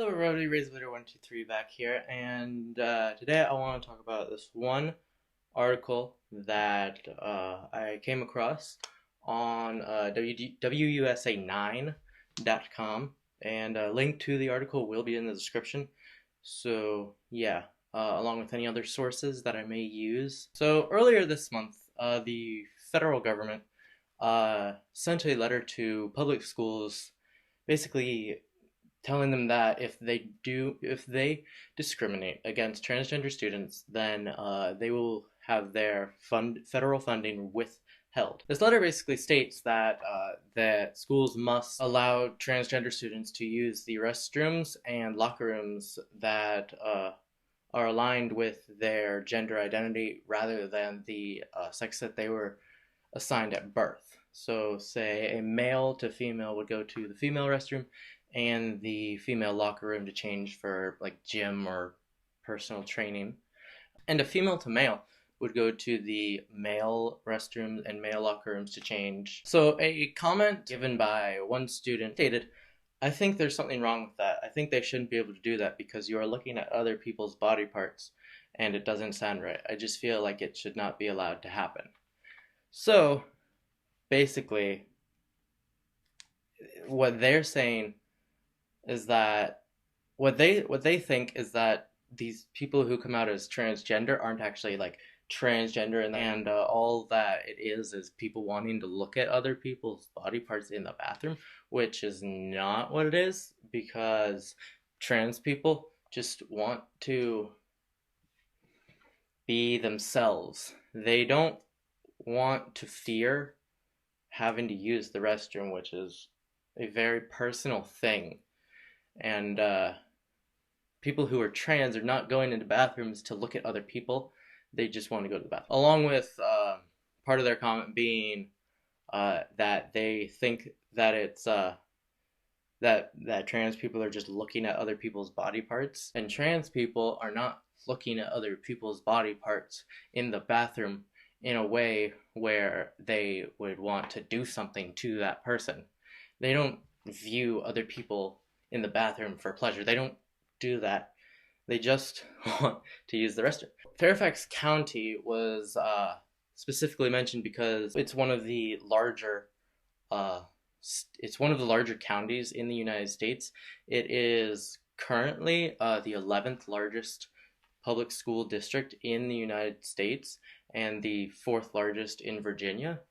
everybody, TheRazorArmy back here, and today I want to talk about this one article that I came across on WUSA9.com, and a link to the article will be in the description. So yeah, along with any other sources that I may use. So earlier this month, the federal government sent a letter to public schools, basically telling them that if they discriminate against transgender students, then they will have their federal funding withheld. This letter basically states that schools must allow transgender students to use the restrooms and locker rooms that are aligned with their gender identity rather than the sex that they were assigned at birth. So say a male to female would go to the female restroom and the female locker room to change for like gym or personal training, and a female to male would go to the male restrooms and male locker rooms to change. So a comment given by one student stated, "I think there's something wrong with that. I think they shouldn't be able to do that because you are looking at other people's body parts and it doesn't sound right. I just feel like it should not be allowed to happen." So basically what they're saying is that what they think is that these people who come out as transgender aren't actually like transgender, and all that it is people wanting to look at other people's body parts in the bathroom, which is not what it is, because trans people just want to be themselves. They don't want to fear having to use the restroom, which is a very personal thing. And people who are trans are not going into bathrooms to look at other people. They just want to go to the bathroom. Along with part of their comment being that they think that it's that trans people are just looking at other people's body parts, and trans people are not looking at other people's body parts in the bathroom in a way where they would want to do something to that person. They don't view other people in the bathroom for pleasure. They don't do that. They just want to use the restroom. Fairfax County was specifically mentioned because it's one of the larger counties in the United States. It is currently the 11th largest public school district in the United States and the 4th largest in Virginia,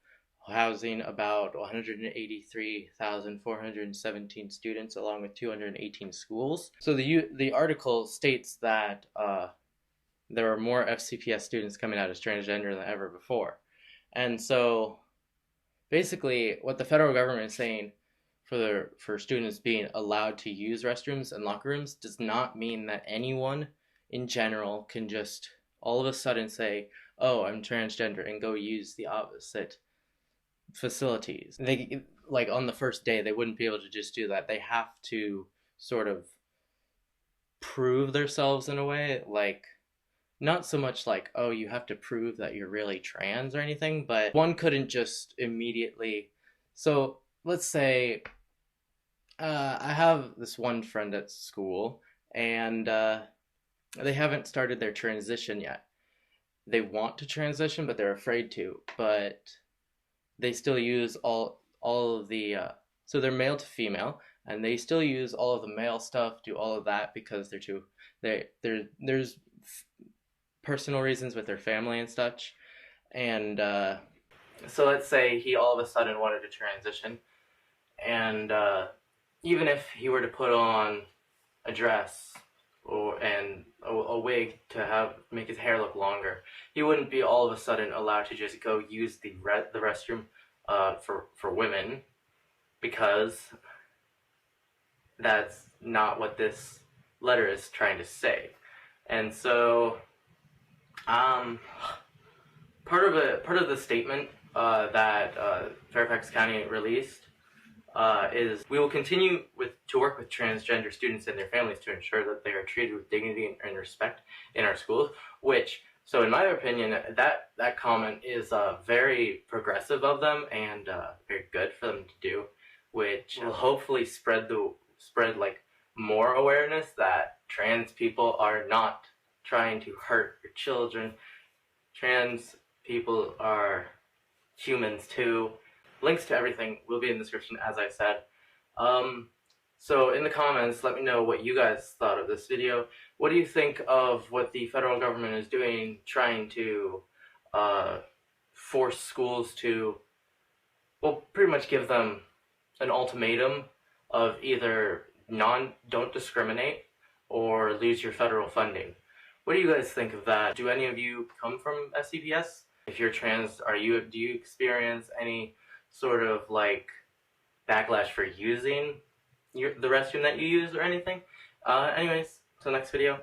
housing about 183,417 students along with 218 schools. So the article states that there are more FCPS students coming out as transgender than ever before. And so basically what the federal government is saying for students being allowed to use restrooms and locker rooms does not mean that anyone in general can just all of a sudden say, "Oh, I'm transgender," and go use the opposite facilities. They, like, on the first day they wouldn't be able to just do that. They have to sort of prove themselves in a way, like not so much like, oh, you have to prove that you're really trans or anything, but one couldn't just immediately. So let's say I have this one friend at school, and they haven't started their transition yet. They want to transition, but they're afraid to. But they still use all of the so they're male to female, and they still use all of the male stuff, do all of that because there's personal reasons with their family and such. And so let's say he all of a sudden wanted to transition, and even if he were to put on a dress and a wig to make his hair look longer, he wouldn't be all of a sudden allowed to just go use the restroom for women, because that's not what this letter is trying to say. And so part of the statement that Fairfax County released is, "We will continue to work with transgender students and their families to ensure that they are treated with dignity and respect in our schools," which, so in my opinion, that comment is very progressive of them and very good for them to do, which will hopefully spread like more awareness that trans people are not trying to hurt your children. Trans people are humans too. Links to everything will be in the description, as I said. So in the comments, let me know what you guys thought of this video. What do you think of what the federal government is doing, trying to force schools to, well, pretty much give them an ultimatum of either don't discriminate or lose your federal funding? What do you guys think of that? Do any of you come from FCPS? If you're trans, do you experience any sort of like backlash for using the restroom that you use or anything? Anyways, till next video.